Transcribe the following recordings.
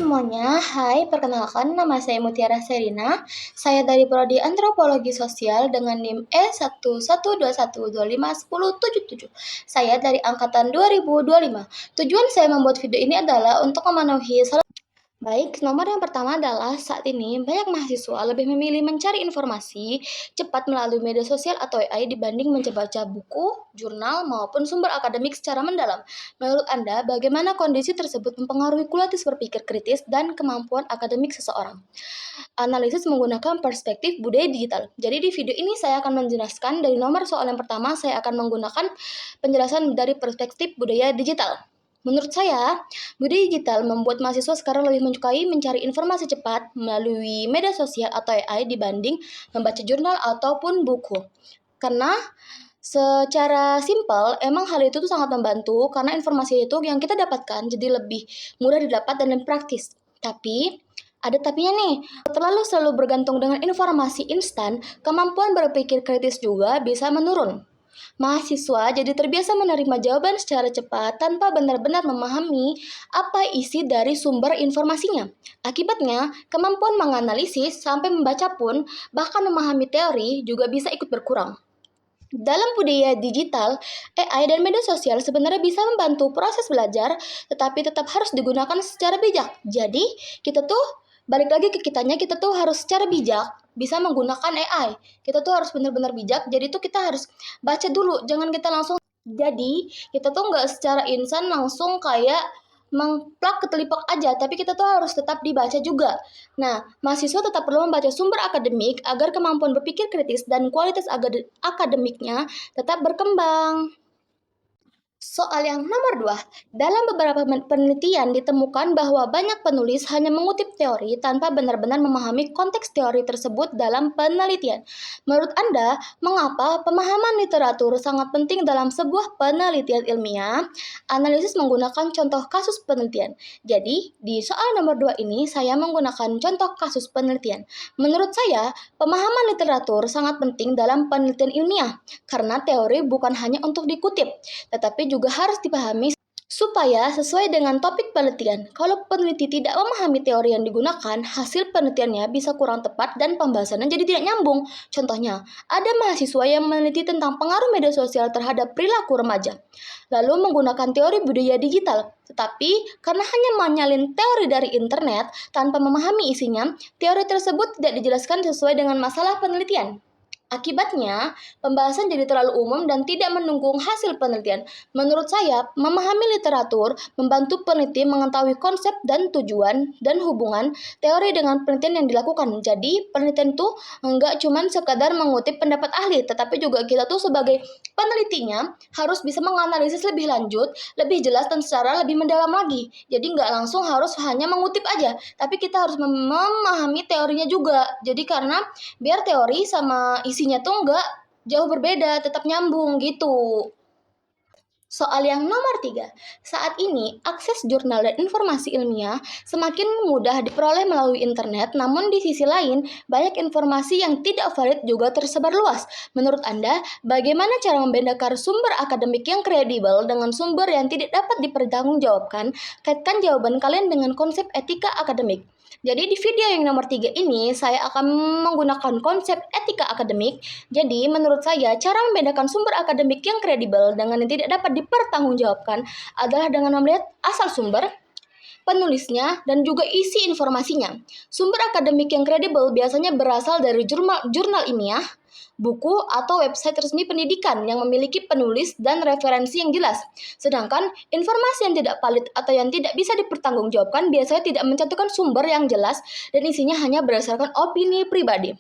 semuanya, hai, perkenalkan nama saya Mutiara Serina. Saya dari Prodi Antropologi Sosial dengan NIM E11212511077. Saya dari angkatan 2025. Tujuan saya membuat video ini adalah untuk memenuhi Baik, nomor yang pertama adalah saat ini banyak mahasiswa lebih memilih mencari informasi cepat melalui media sosial atau AI dibanding membaca buku, jurnal, maupun sumber akademik secara mendalam. Menurut Anda, bagaimana kondisi tersebut mempengaruhi kualitas berpikir kritis dan kemampuan akademik seseorang? Analisis menggunakan perspektif budaya digital. Jadi di video ini saya akan menjelaskan dari nomor soal yang pertama, saya akan menggunakan penjelasan dari perspektif budaya digital. Menurut saya, budaya digital membuat mahasiswa sekarang lebih menyukai mencari informasi cepat melalui media sosial atau AI dibanding membaca jurnal ataupun buku. Karena secara simpel, emang hal itu tuh sangat membantu karena informasi itu yang kita dapatkan jadi lebih mudah didapat dan lebih praktis. Tapi, ada tapinya nih, selalu bergantung dengan informasi instan, kemampuan berpikir kritis juga bisa menurun. Mahasiswa jadi terbiasa menerima jawaban secara cepat tanpa benar-benar memahami apa isi dari sumber informasinya. Akibatnya, kemampuan menganalisis sampai membaca pun, bahkan memahami teori juga bisa ikut berkurang. Dalam budaya digital, AI dan media sosial sebenarnya bisa membantu proses belajar, tetapi tetap harus digunakan secara bijak. Jadi, kita tuh balik lagi ke kitanya, kita tuh harus secara bijak bisa menggunakan AI. Kita tuh harus benar-benar bijak, jadi tuh kita harus baca dulu, jangan kita langsung. Jadi, kita tuh nggak secara instan langsung kayak mengplak ketelipak aja, tapi kita tuh harus tetap dibaca juga. Nah, mahasiswa tetap perlu membaca sumber akademik agar kemampuan berpikir kritis dan kualitas akademiknya tetap berkembang. Soal yang nomor 2, dalam beberapa penelitian ditemukan bahwa banyak penulis hanya mengutip teori tanpa benar-benar memahami konteks teori tersebut dalam penelitian. Menurut Anda, mengapa pemahaman literatur sangat penting dalam sebuah penelitian ilmiah? Analisis menggunakan contoh kasus penelitian. Jadi, di soal nomor 2 ini saya menggunakan contoh kasus penelitian. Menurut saya, pemahaman literatur sangat penting dalam penelitian ilmiah karena teori bukan hanya untuk dikutip, tetapi juga harus dipahami supaya sesuai dengan topik penelitian. Kalau peneliti tidak memahami teori yang digunakan, hasil penelitiannya bisa kurang tepat dan pembahasannya jadi tidak nyambung. Contohnya, ada mahasiswa yang meneliti tentang pengaruh media sosial terhadap perilaku remaja, lalu menggunakan teori budaya digital. Tetapi, karena hanya menyalin teori dari internet tanpa memahami isinya, teori tersebut tidak dijelaskan sesuai dengan masalah penelitian. Akibatnya, pembahasan jadi terlalu umum dan tidak mendukung hasil penelitian. Menurut saya, memahami literatur membantu peneliti mengetahui konsep dan tujuan dan hubungan teori dengan penelitian yang dilakukan. Jadi, penelitian itu enggak cuma sekadar mengutip pendapat ahli, tetapi juga kita tuh sebagai penelitinya harus bisa menganalisis lebih lanjut, lebih jelas dan secara lebih mendalam lagi. Jadi enggak langsung harus hanya mengutip aja, tapi kita harus memahami teorinya juga. Jadi karena biar teori sama isinya tuh nggak jauh berbeda, tetap nyambung gitu. Soal yang nomor 3, saat ini akses jurnal dan informasi ilmiah semakin mudah diperoleh melalui internet, namun di sisi lain banyak informasi yang tidak valid juga tersebar luas. Menurut Anda, bagaimana cara membedakan sumber akademik yang kredibel dengan sumber yang tidak dapat dipertanggungjawabkan? Kaitkan jawaban kalian dengan konsep etika akademik. Jadi di video yang nomor 3 ini saya akan menggunakan konsep etika akademik. Jadi menurut saya cara membedakan sumber akademik yang kredibel dengan yang tidak dapat dipertanggungjawabkan adalah dengan melihat asal sumber, penulisnya, dan juga isi informasinya. Sumber akademik yang kredibel biasanya berasal dari jurnal ilmiah, buku, atau website resmi pendidikan yang memiliki penulis dan referensi yang jelas. Sedangkan informasi yang tidak valid atau yang tidak bisa dipertanggungjawabkan biasanya tidak mencantumkan sumber yang jelas dan isinya hanya berdasarkan opini pribadi.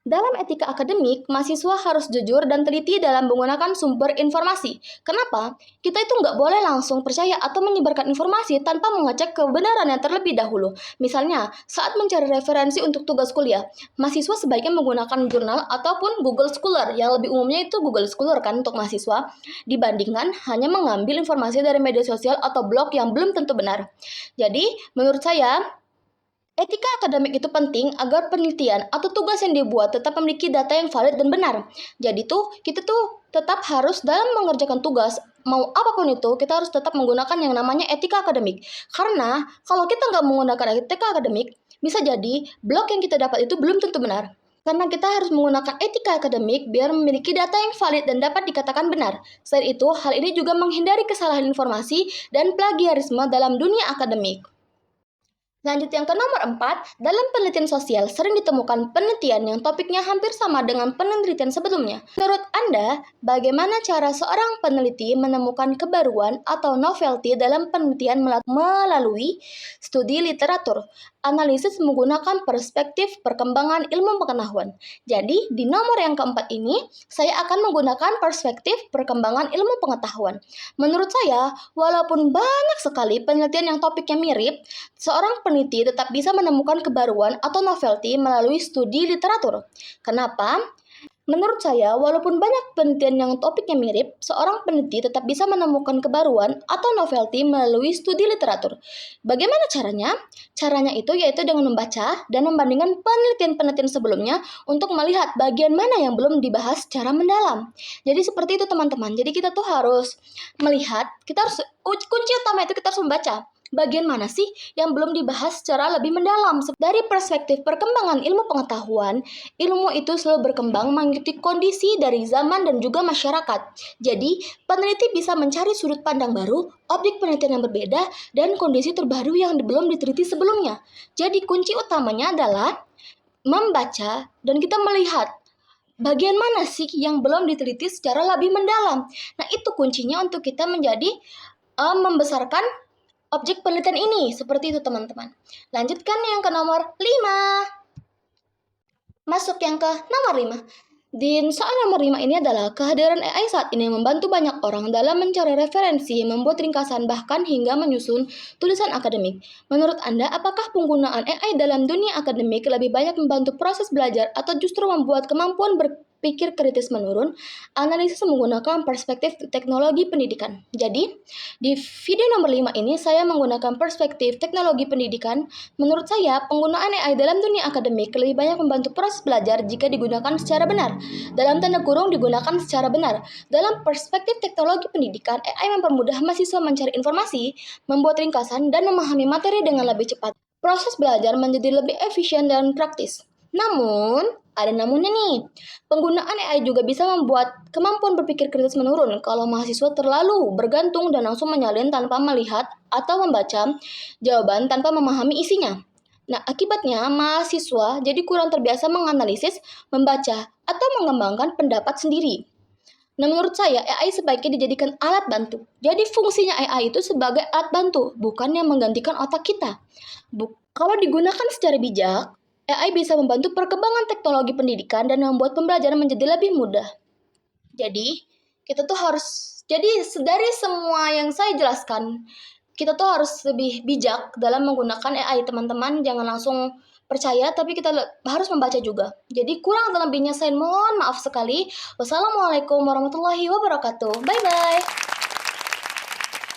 Dalam etika akademik, mahasiswa harus jujur dan teliti dalam menggunakan sumber informasi. Kenapa? Kita itu nggak boleh langsung percaya atau menyebarkan informasi tanpa mengecek kebenarannya terlebih dahulu. Misalnya, saat mencari referensi untuk tugas kuliah, mahasiswa sebaiknya menggunakan jurnal ataupun Google Scholar, yang lebih umumnya itu Google Scholar kan untuk mahasiswa, dibandingkan hanya mengambil informasi dari media sosial atau blog yang belum tentu benar. Jadi, menurut saya, Etika akademik itu penting agar penelitian atau tugas yang dibuat tetap memiliki data yang valid dan benar. Jadi kita tetap harus dalam mengerjakan tugas, mau apapun itu, kita harus tetap menggunakan yang namanya etika akademik. Karena kalau kita nggak menggunakan etika akademik, bisa jadi blog yang kita dapat itu belum tentu benar. Karena kita harus menggunakan etika akademik biar memiliki data yang valid dan dapat dikatakan benar. Selain itu, hal ini juga menghindari kesalahan informasi dan plagiarisme dalam dunia akademik. Lanjut yang ke nomor 4, dalam penelitian sosial sering ditemukan penelitian yang topiknya hampir sama dengan penelitian sebelumnya. Menurut Anda, bagaimana cara seorang peneliti menemukan kebaruan atau novelty dalam penelitian melalui studi literatur? Analisis menggunakan perspektif perkembangan ilmu pengetahuan. Jadi, di nomor yang keempat ini, saya akan menggunakan perspektif perkembangan ilmu pengetahuan. Menurut saya, walaupun banyak sekali penelitian yang topiknya mirip, seorang peneliti tetap bisa menemukan kebaruan atau novelty melalui studi literatur. Kenapa? Menurut saya, walaupun banyak penelitian yang topiknya mirip, seorang peneliti tetap bisa menemukan kebaruan atau novelty melalui studi literatur. Bagaimana caranya? Caranya itu yaitu dengan membaca dan membandingkan penelitian-penelitian sebelumnya untuk melihat bagian mana yang belum dibahas secara mendalam. Jadi seperti itu teman-teman. Jadi kita harus melihat, kunci utama itu kita harus membaca. Bagian mana sih yang belum dibahas secara lebih mendalam? Dari perspektif perkembangan ilmu pengetahuan, ilmu itu selalu berkembang mengikuti kondisi dari zaman dan juga masyarakat. Jadi, peneliti bisa mencari sudut pandang baru, objek penelitian yang berbeda, dan kondisi terbaru yang belum diteliti sebelumnya. Jadi, kunci utamanya adalah membaca dan kita melihat bagian mana sih yang belum diteliti secara lebih mendalam. Nah, itu kuncinya untuk kita menjadi membesarkan objek penelitian ini. Seperti itu teman-teman. Lanjutkan yang ke nomor 5. Masuk yang ke nomor 5. Di soal nomor 5 ini adalah kehadiran AI saat ini membantu banyak orang dalam mencari referensi, membuat ringkasan, bahkan hingga menyusun tulisan akademik. Menurut Anda, apakah penggunaan AI dalam dunia akademik lebih banyak membantu proses belajar atau justru membuat kemampuan berpikir kritis menurun? Analisis menggunakan perspektif teknologi pendidikan. Jadi, di video nomor 5 ini saya menggunakan perspektif teknologi pendidikan. Menurut saya, penggunaan AI dalam dunia akademik lebih banyak membantu proses belajar jika digunakan secara benar. Dalam tanda kurung digunakan secara benar. Dalam perspektif teknologi pendidikan, AI mempermudah mahasiswa mencari informasi, membuat ringkasan, dan memahami materi dengan lebih cepat. Proses belajar menjadi lebih efisien dan praktis. Namun, ada namunnya nih. Penggunaan AI juga bisa membuat kemampuan berpikir kritis menurun kalau mahasiswa terlalu bergantung dan langsung menyalin tanpa melihat atau membaca jawaban tanpa memahami isinya. Nah, akibatnya mahasiswa jadi kurang terbiasa menganalisis, membaca, atau mengembangkan pendapat sendiri. Nah, menurut saya, AI sebaiknya dijadikan alat bantu. Jadi, fungsinya AI itu sebagai alat bantu, bukan yang menggantikan otak kita. Kalau digunakan secara bijak, AI bisa membantu perkembangan teknologi pendidikan dan membuat pembelajaran menjadi lebih mudah. Jadi, dari semua yang saya jelaskan, kita harus lebih bijak dalam menggunakan AI, teman-teman. Jangan langsung percaya, tapi kita harus membaca juga. Jadi kurang dan lebihnya saya mohon maaf sekali. Wassalamualaikum warahmatullahi wabarakatuh. Bye-bye.